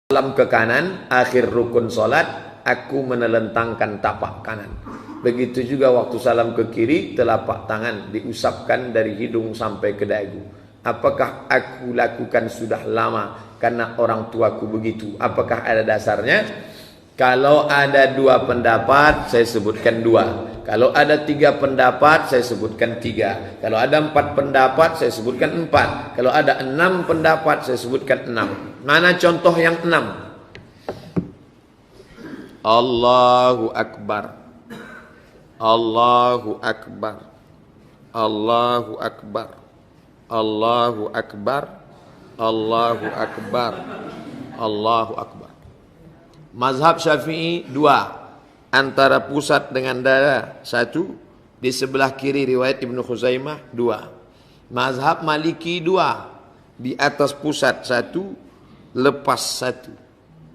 salam ke kanan, akhir rukun solat, aku menelentangkan tapak kanan. Begitu juga waktu salam ke kiri, telapak tangan diusapkan dari hidung sampai ke dagu. Apakah aku lakukan sudah lama karena orang tuaku begitu? Apakah ada dasarnya? Kalau ada dua pendapat, saya sebutkan dua. Kalau ada tiga pendapat, saya sebutkan tiga. Kalau ada empat pendapat, saya sebutkan empat. Kalau ada 6 pendapat, saya sebutkan 6. Mana contoh yang 6? Allahu Akbar. Allahu Akbar. Allahu Akbar. Allahu Akbar. Allahu Akbar. Allahu Akbar. Mazhab Syafi'i 2. Antara pusat dengan dada 1. Di sebelah kiri riwayat Ibnu Khuzaimah 2. Mazhab Maliki 2. Di atas pusat 1. Lepas 1.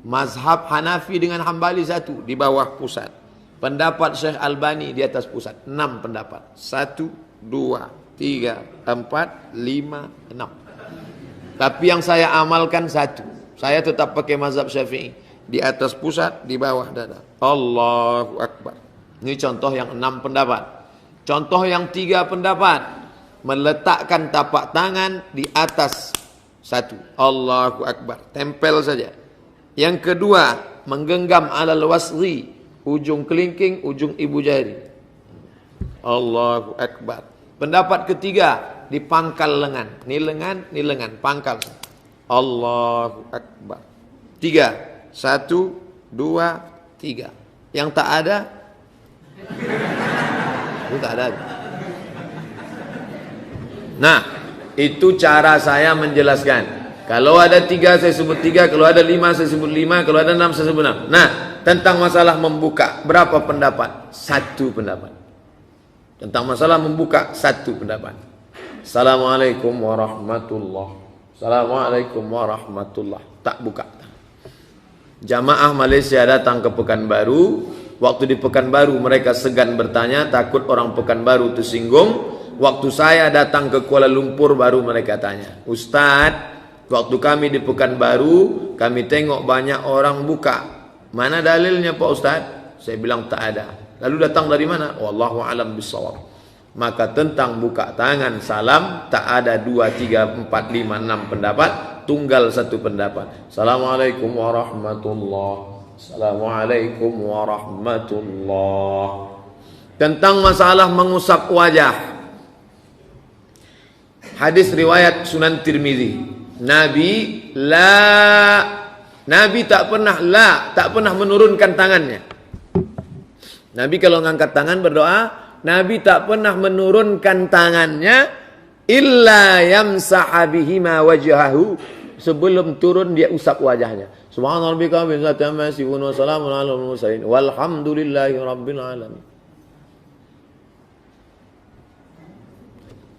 Mazhab Hanafi dengan Hambali 1. Di bawah pusat. Pendapat Syekh Albani di atas pusat 6 pendapat. 1, 2, 3, 4, 5, 6. Tapi yang saya amalkan 1. Saya tetap pakai mazhab Syafi'i. Di atas pusat, di bawah dada. Allahu Akbar. Ini contoh yang 6 pendapat. Contoh yang 3 pendapat. Meletakkan tapak tangan di atas 1. Allahu Akbar. Tempel saja. Yang kedua, menggenggam alal wasri. Ujung kelingking, ujung ibu jari. Allahu Akbar. Pendapat ketiga, dipangkal lengan. Ni lengan, pangkal. Allahu Akbar. 3. 1, 2, 3. Yang tak ada, itu tak ada. Nah, itu cara saya menjelaskan. Kalau ada 3 saya sebut 3, kalau ada 5 saya sebut 5, kalau ada 6 saya sebut 6. Nah, tentang masalah membuka, berapa pendapat? 1 pendapat. Tentang masalah membuka, 1 pendapat. Assalamualaikum warahmatullahi. Assalamualaikum warahmatullahi. Tak buka. Jamaah Malaysia datang ke Pekanbaru. Waktu di Pekanbaru mereka segan bertanya, takut orang Pekanbaru tersinggung. Waktu saya datang ke Kuala Lumpur baru mereka tanya, Ustadz, waktu kami di Pekanbaru kami tengok banyak orang buka. Mana dalilnya Pak Ustadz? Saya bilang tak ada. Lalu datang dari mana? Wallahu a'lam bishawab. Maka tentang buka tangan salam tak ada 2, 3, 4, 5, 6 pendapat, tunggal 1 pendapat. Assalamualaikum warahmatullahi. Assalamualaikum warahmatullahi. Tentang masalah mengusap wajah. Hadis riwayat Sunan Tirmizi. Nabi tak pernah menurunkan tangannya. Nabi kalau ngangkat tangan berdoa, Nabi tak pernah menurunkan tangannya illa yamsaha bihima wajhahu, sebelum turun dia usap wajahnya. Subhanarabbika wa bihamdihi amma yasifun wa salamun alal mursalin walhamdulillahi rabbil alamin.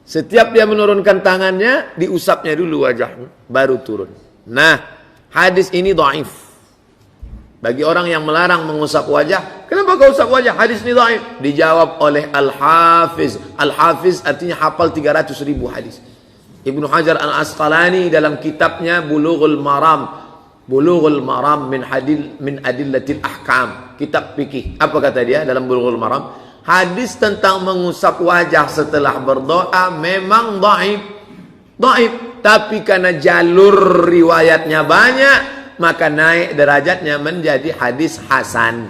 Setiap dia menurunkan tangannya, diusapnya dulu wajahnya, baru turun. Nah, hadis ini dhaif. Bagi orang yang melarang mengusap wajah, kenapa kau usap wajah? Hadis ini dhaif. Dijawab oleh Al-Hafiz. Al-Hafiz artinya hafal 300.000 hadis. Ibnu Hajar Al-Asqalani dalam kitabnya Bulughul Maram. Bulughul Maram min adillatil ahkam. Kitab fikih. Apa kata dia dalam Bulughul Maram? Hadis tentang mengusap wajah setelah berdoa memang dhaif. Dhaif. Tapi karena jalur riwayatnya banyak, maka naik derajatnya menjadi hadis hasan.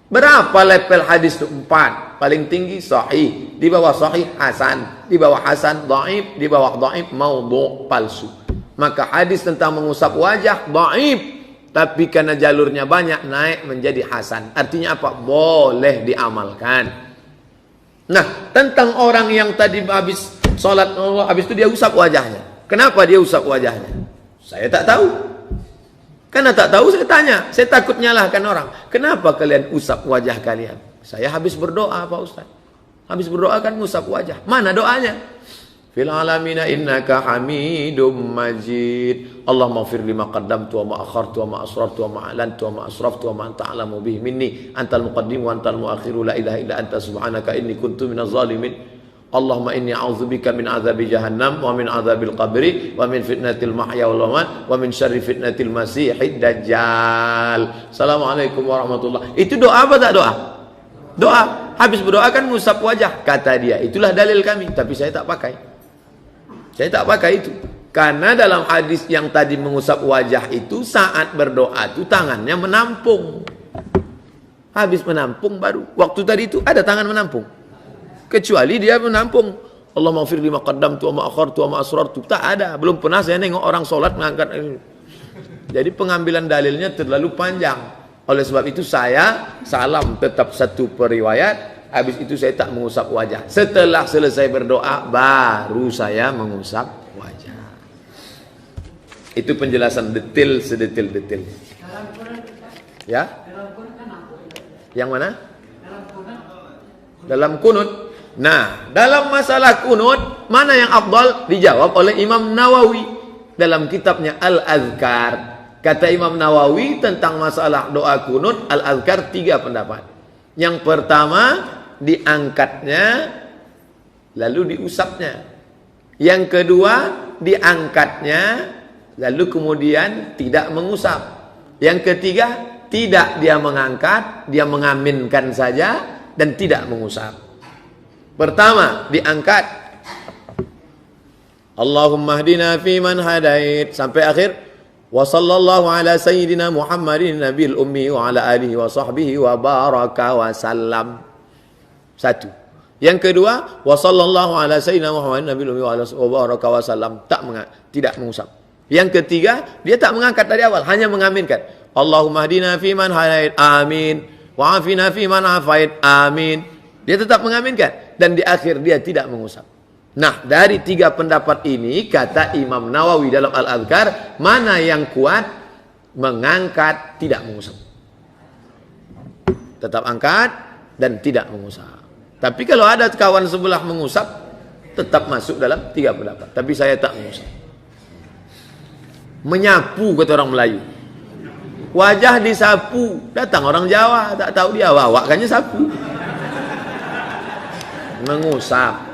Berapa level hadis itu? 4. Paling tinggi sahih, di bawah sahih hasan, di bawah hasan dhaif, di bawah dhaif maudhu' palsu. Maka hadis tentang mengusap wajah dhaif, tapi karena jalurnya banyak naik menjadi hasan. Artinya apa? Boleh diamalkan. Nah, tentang orang yang tadi habis sholat, habis itu dia usap wajahnya. Kenapa dia usap wajahnya? Saya tak tahu. Karena tak tahu saya tanya. Saya takut nyalahkan orang. Kenapa kalian usap wajah kalian? Saya habis berdoa Pak Ustaz. Habis berdoa kan usap wajah. Mana doanya? Fil alamina innaka hamidum majid. Allahumma ighfir lima qaddamtu wa ma akhartu wa ma asrartu wa ma a'lantu wa ma asraftu wa ma anta a'lamu bihi minni. Antal muqaddim wa antal muakhiru la ilaha illa anta subhanaka inni kuntu minaz zalimin. Allahumma inni a'udzubika min azabi jahannam wa min azabil qabri wa min fitnatil mahya wal mamat wa min syarri fitnatil masihid dajjal. Assalamualaikum warahmatullahi. Itu doa apa tak doa? Doa. Habis berdoa kan ngusap wajah. Kata dia, itulah dalil kami. Tapi saya tak pakai. Saya tak pakai itu. Karena dalam hadis yang tadi mengusap wajah itu, saat berdoa itu tangannya menampung. Habis menampung baru. Waktu tadi itu ada tangan menampung. Kecuali dia menampung. Allah maghfir lima qaddamtu wa ma akhartu wa ma asrartu. Tak ada. Belum pernah saya nengok orang sholat mengangkat ini. Jadi pengambilan dalilnya terlalu panjang. Oleh sebab itu saya salam tetap satu periwayat. Habis itu saya tak mengusap wajah. Setelah selesai berdoa baru saya mengusap wajah. Itu penjelasan detail sedetil-detil. Ya? Yang mana? Dalam kunut. Nah, dalam masalah kunut, mana yang afdal? Dijawab oleh Imam Nawawi dalam kitabnya Al-Azkar. Kata Imam Nawawi tentang masalah doa kunut, Al-Azkar 3 pendapat. Yang pertama, diangkatnya lalu diusapnya. Yang kedua, diangkatnya lalu kemudian tidak mengusap. Yang ketiga, tidak dia mengangkat, dia mengaminkan saja dan tidak mengusap. Pertama, diangkat. Allahumma hdina fi man hadait sampai akhir. Wa sallallahu ala sayyidina Muhammadin nabil ummi wa ala alihi wa sahbihi wa baraka wa sallam. Satu. Yang kedua, wa sallallahu ala sayyidina Muhammadin nabil ummi wa ala wa baraka wa sallam. Tidak mengusap. Yang ketiga, dia tak mengangkat dari awal, hanya mengaminkan. Allahumma hdina fi man hadait. Amin. Wa afina fi man afait. Amin. Dia tetap mengaminkan. Dan di akhir dia tidak mengusap. Nah, dari 3 pendapat ini, kata Imam Nawawi dalam Al-Azkar, mana yang kuat? Mengangkat, tidak mengusap. Tetap angkat dan tidak mengusap. Tapi kalau ada kawan sebelah mengusap, tetap masuk dalam 3 pendapat. Tapi saya tak mengusap. Menyapu, kata orang Melayu. Wajah disapu. Datang orang Jawa, tak tahu dia, wawakannya sapu. Mengusap.